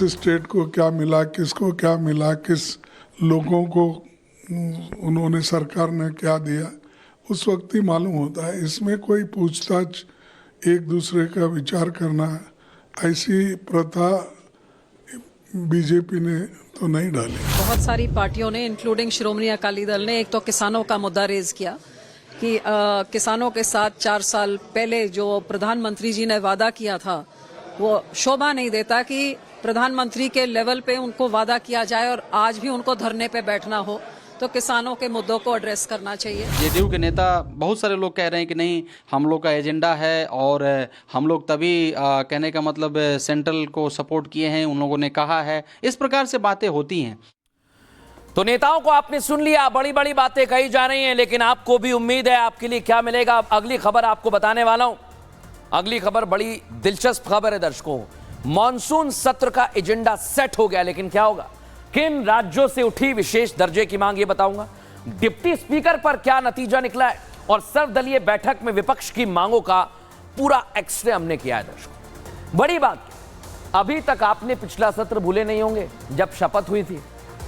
किस स्टेट को क्या मिला, किसको क्या मिला, किस लोगों को उन्होंने सरकार ने क्या दिया, उस वक्त ही मालूम होता है। इसमें कोई पूछताछ, एक दूसरे का विचार करना, ऐसी प्रथा बीजेपी ने तो नहीं डाली। बहुत सारी पार्टियों ने इंक्लूडिंग श्रोमणी अकाली दल ने एक तो किसानों का मुद्दा रेज किया कि किसानों के साथ 4 साल पहले जो प्रधानमंत्री जी ने वादा किया था वो शोभा नहीं देता कि प्रधानमंत्री के लेवल पे उनको वादा किया जाए और आज भी उनको धरने पे बैठना हो। तो किसानों के मुद्दों को एड्रेस करना चाहिए। जेडीयू के नेता बहुत सारे लोग कह रहे हैं कि नहीं, हम लोग का एजेंडा है और हम लोग तभी कहने का मतलब सेंट्रल को सपोर्ट किए हैं, उन लोगों ने कहा है, इस प्रकार से बातें होती हैं। तो नेताओं को आपने सुन लिया, बड़ी बड़ी बातें कही जा रही हैं, लेकिन आपको भी उम्मीद है आपके लिए क्या मिलेगा। अगली खबर आपको बताने वाला हूं। अगली खबर बड़ी दिलचस्प खबर है दर्शकों। मॉनसून सत्र का एजेंडा सेट हो गया, लेकिन क्या होगा, किन राज्यों से उठी विशेष दर्जे की मांग, ये बताऊंगा। डिप्टी स्पीकर पर क्या नतीजा निकला है और सर्वदलीय बैठक में विपक्ष की मांगों का पूरा एक्सरे हमने किया है दर्शकों। बड़ी बात, अभी तक आपने पिछला सत्र भूले नहीं होंगे जब शपथ हुई थी,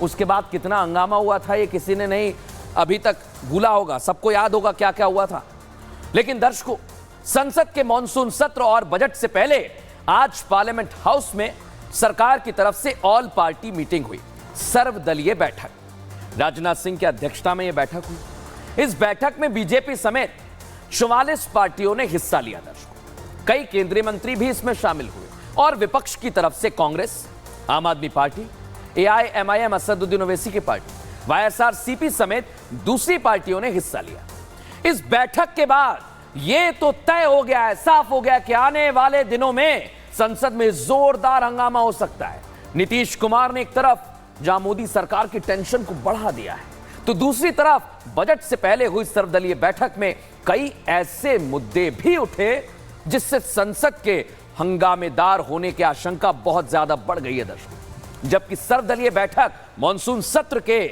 उसके बाद कितना हंगामा हुआ था, ये किसी ने नहीं अभी तक भूला होगा, सबको याद होगा क्या क्या हुआ था। लेकिन दर्शकों, संसद के मॉनसून सत्र और बजट से पहले आज पार्लियामेंट हाउस में सरकार की तरफ से ऑल पार्टी मीटिंग हुई, सर्वदलीय बैठक। राजनाथ सिंह की अध्यक्षता में यह बैठक हुई। इस बैठक में बीजेपी समेत 44 पार्टियों ने हिस्सा लिया दर्शकों। कई केंद्रीय मंत्री भी इसमें शामिल हुए और विपक्ष की तरफ से कांग्रेस, आम आदमी पार्टी, AIMIM असदुद्दीन ओवैसी की पार्टी, YSRCP समेत दूसरी पार्टियों ने हिस्सा लिया। इस बैठक के बाद यह तो तय हो गया है, साफ हो गया कि आने वाले दिनों में संसद में जोरदार हंगामा हो सकता है। नीतीश कुमार ने एक तरफ जहां मोदी सरकार की टेंशन को बढ़ा दिया है, तो दूसरी तरफ बजट से पहले हुई सर्वदलीय बैठक में कई ऐसे मुद्दे भी उठे जिससे संसद के हंगामेदार होने की आशंका बहुत ज्यादा बढ़ गई है दर्शकों। जबकि सर्वदलीय बैठक मॉनसून सत्र के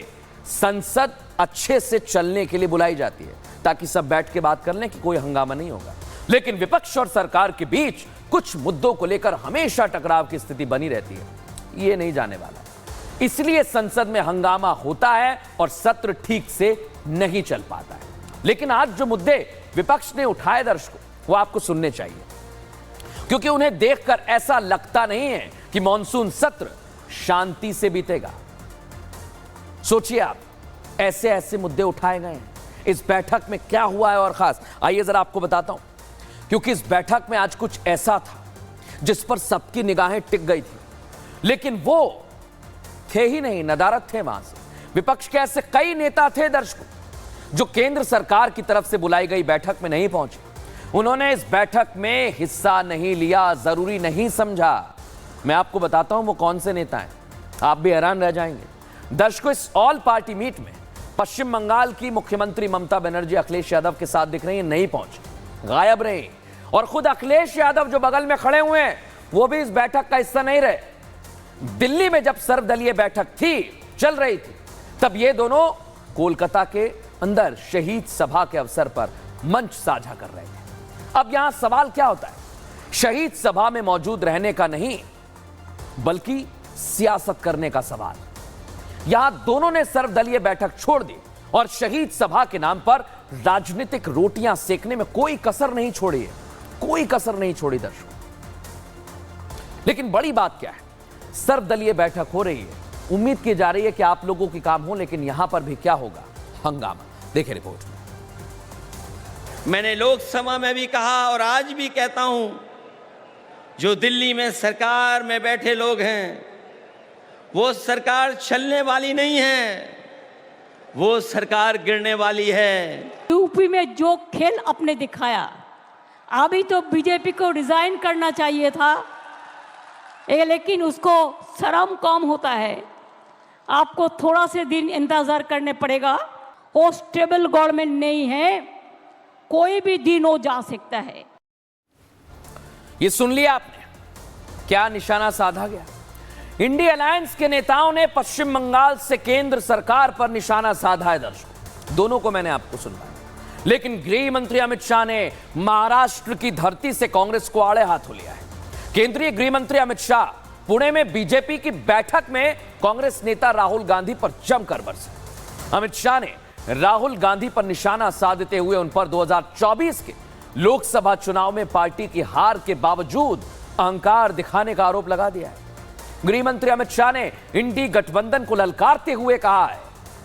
संसद अच्छे से चलने के लिए बुलाई जाती है ताकि सब बैठ के बात कर लें कि कोई हंगामा नहीं होगा। लेकिन विपक्ष और सरकार के बीच कुछ मुद्दों को लेकर हमेशा टकराव की स्थिति बनी रहती है, ये नहीं जाने वाला। इसलिए संसद में हंगामा होता है और सत्र ठीक से नहीं चल पाता है। लेकिन आज जो मुद्दे विपक्ष ने उठाए दर्शकों, वो आपको सुनने चाहिए, क्योंकि उन्हें देखकर ऐसा लगता नहीं है कि मॉनसून सत्र शांति से बीतेगा। सोचिए आप, ऐसे ऐसे मुद्दे उठाए गए हैं। इस बैठक में क्या हुआ है और खास, आइए जरा आपको बताता हूं, क्योंकि इस बैठक में आज कुछ ऐसा था जिस पर सबकी निगाहें टिक गई थी, लेकिन वो थे ही नहीं, नदारद थे वहां से। विपक्ष के ऐसे कई नेता थे दर्शकों जो केंद्र सरकार की तरफ से बुलाई गई बैठक में नहीं पहुंचे। उन्होंने इस बैठक में हिस्सा नहीं लिया, जरूरी नहीं समझा। मैं आपको बताता हूं वो कौन से नेता हैं, आप भी हैरान रह जाएंगे दर्शकों। इस ऑल पार्टी मीट में पश्चिम बंगाल की मुख्यमंत्री ममता बनर्जी अखिलेश यादव के साथ दिख रही हैं, नहीं पहुंचे, गायब रहे। और खुद अखिलेश यादव जो बगल में खड़े हुए हैं वो भी इस बैठक का हिस्सा नहीं रहे। दिल्ली में जब सर्वदलीय बैठक थी, चल रही थी, तब ये दोनों कोलकाता के अंदर शहीद सभा के अवसर पर मंच साझा कर रहे थे। अब यहां सवाल क्या होता है, शहीद सभा में मौजूद रहने का नहीं बल्कि सियासत करने का सवाल। यहां दोनों ने सर्वदलीय बैठक छोड़ दी और शहीद सभा के नाम पर राजनीतिक रोटियां सेकने में कोई कसर नहीं छोड़ी है, कोई कसर नहीं छोड़ी दर्शकों। लेकिन बड़ी बात क्या है, सर्वदलीय बैठक हो रही है, उम्मीद की जा रही है कि आप लोगों की काम हो, लेकिन यहां पर भी क्या होगा, हंगामा। देखिए रिपोर्ट। मैंने लोकसभा में भी कहा और आज भी कहता हूं, जो दिल्ली में सरकार में बैठे लोग हैं वो सरकार चलने वाली नहीं है, वो सरकार गिरने वाली है। यूपी में जो खेल आपने दिखाया, अभी तो बीजेपी को रिजाइन करना चाहिए था, लेकिन उसको शर्म कम होता है। आपको थोड़ा से दिन इंतजार करने पड़ेगा। वो स्टेबल गवर्नमेंट नहीं है, कोई भी दिन हो जा सकता है। ये सुन लिया आपने, क्या निशाना साधा गया। इंडिया अलायंस के नेताओं ने पश्चिम बंगाल से केंद्र सरकार पर निशाना साधा है दर्शकों, दोनों को मैंने आपको सुनवाया। लेकिन गृह मंत्री अमित शाह ने महाराष्ट्र की धरती से कांग्रेस को आड़े हाथों लिया है। केंद्रीय गृह मंत्री अमित शाह पुणे में बीजेपी की बैठक में कांग्रेस नेता राहुल गांधी पर जमकर बरसे। अमित शाह ने राहुल गांधी पर निशाना साधते हुए उन पर 2024 के लोकसभा चुनाव में पार्टी की हार के बावजूद अहंकार दिखाने का आरोप लगा दिया है। गृह मंत्री अमित शाह ने इंडी गठबंधन को ललकारते हुए कहा है,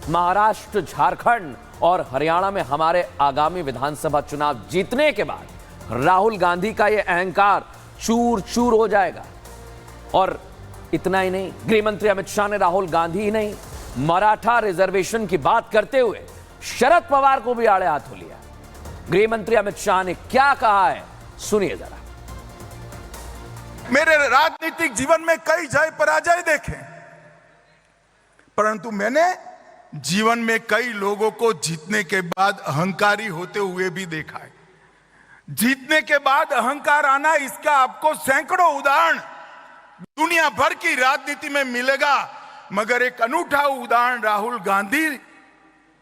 महाराष्ट्र, झारखंड और हरियाणा में हमारे आगामी विधानसभा चुनाव जीतने के बाद राहुल गांधी का यह अहंकार चूर चूर हो जाएगा। और इतना ही नहीं, गृह मंत्री अमित शाह ने राहुल गांधी ही नहीं, मराठा रिजर्वेशन की बात करते हुए शरद पवार को भी आड़े हाथों लिया। गृह मंत्री अमित शाह ने क्या कहा है, सुनिए जरा। मेरे राजनीतिक जीवन में कई जय पराजय देखे, परंतु मैंने जीवन में कई लोगों को जीतने के बाद अहंकारी होते हुए भी देखा है। जीतने के बाद अहंकार आना, इसका आपको सैकड़ों उदाहरण दुनिया भर की राजनीति में मिलेगा, मगर एक अनूठा उदाहरण राहुल गांधी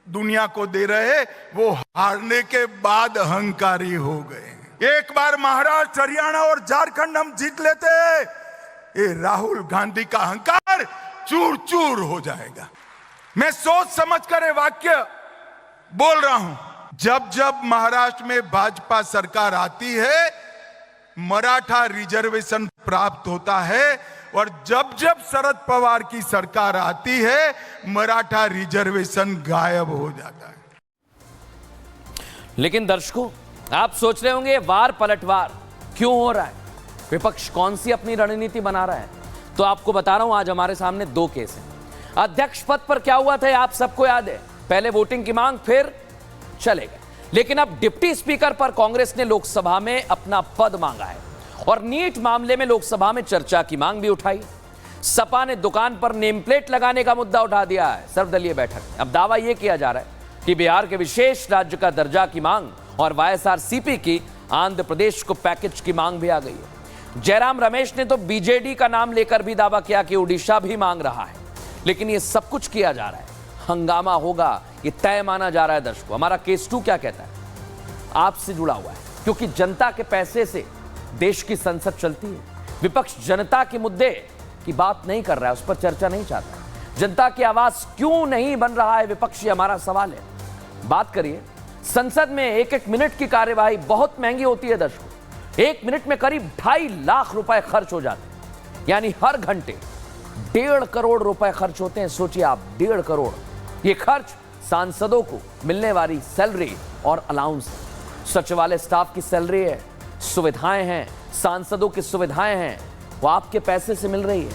दुनिया को दे रहे, वो हारने के बाद अहंकारी हो गए। एक बार महाराष्ट्र, हरियाणा और झारखंड हम जीत लेते, ये राहुल गांधी का अहंकार चूर चूर हो जाएगा। मैं सोच समझकर ये वाक्य बोल रहा हूं। जब जब महाराष्ट्र में भाजपा सरकार आती है, मराठा रिजर्वेशन प्राप्त होता है, और जब जब शरद पवार की सरकार आती है, मराठा रिजर्वेशन गायब हो जाता है। लेकिन दर्शकों, आप सोच रहे होंगे वार पलटवार क्यों हो रहा है, विपक्ष कौन सी अपनी रणनीति बना रहा है? तो आपको बता रहा हूं, आज हमारे सामने दो केस हैं। अध्यक्ष पद पर क्या हुआ था आप सबको याद है, पहले वोटिंग की मांग, फिर चले गए। लेकिन अब डिप्टी स्पीकर पर कांग्रेस ने लोकसभा में अपना पद मांगा है और नीट मामले में लोकसभा में चर्चा की मांग भी उठाई। सपा ने दुकान पर नेम प्लेट लगाने का मुद्दा उठा दिया है सर्वदलीय बैठक में। अब दावा यह किया जा रहा है कि बिहार के विशेष राज्य का दर्जा की मांग और वाईएसआरसीपी की आंध्र प्रदेश को पैकेज की मांग भी आ गई है। जयराम रमेश ने तो बीजेडी का नाम लेकर भी दावा किया कि उड़ीसा भी मांग रहा है। लेकिन ये सब कुछ किया जा रहा है, हंगामा होगा, ये तय माना जा रहा है। दर्शकों, हमारा केस 2 क्या कहता है, आपसे जुड़ा हुआ है, क्योंकि जनता के पैसे से देश की संसद चलती है। विपक्ष जनता के मुद्दे की बात नहीं कर रहा है, उस पर चर्चा नहीं चाहता। जनता की आवाज क्यों नहीं बन रहा है विपक्ष, ये हमारा सवाल है। बात करिए, संसद में 1-1 मिनट की कार्यवाही बहुत महंगी होती है दर्शकों। 1 मिनट में करीब 2.5 लाख रुपए खर्च हो जाते हैं, यानी हर घंटे 1.5 करोड़ रुपए खर्च होते हैं। सोचिए आप, 1.5 करोड़। ये खर्च सांसदों को मिलने वाली सैलरी और अलाउंस है, सचिवालय स्टाफ की सैलरी है, सुविधाएं हैं, सांसदों की सुविधाएं हैं, वो आपके पैसे से मिल रही है।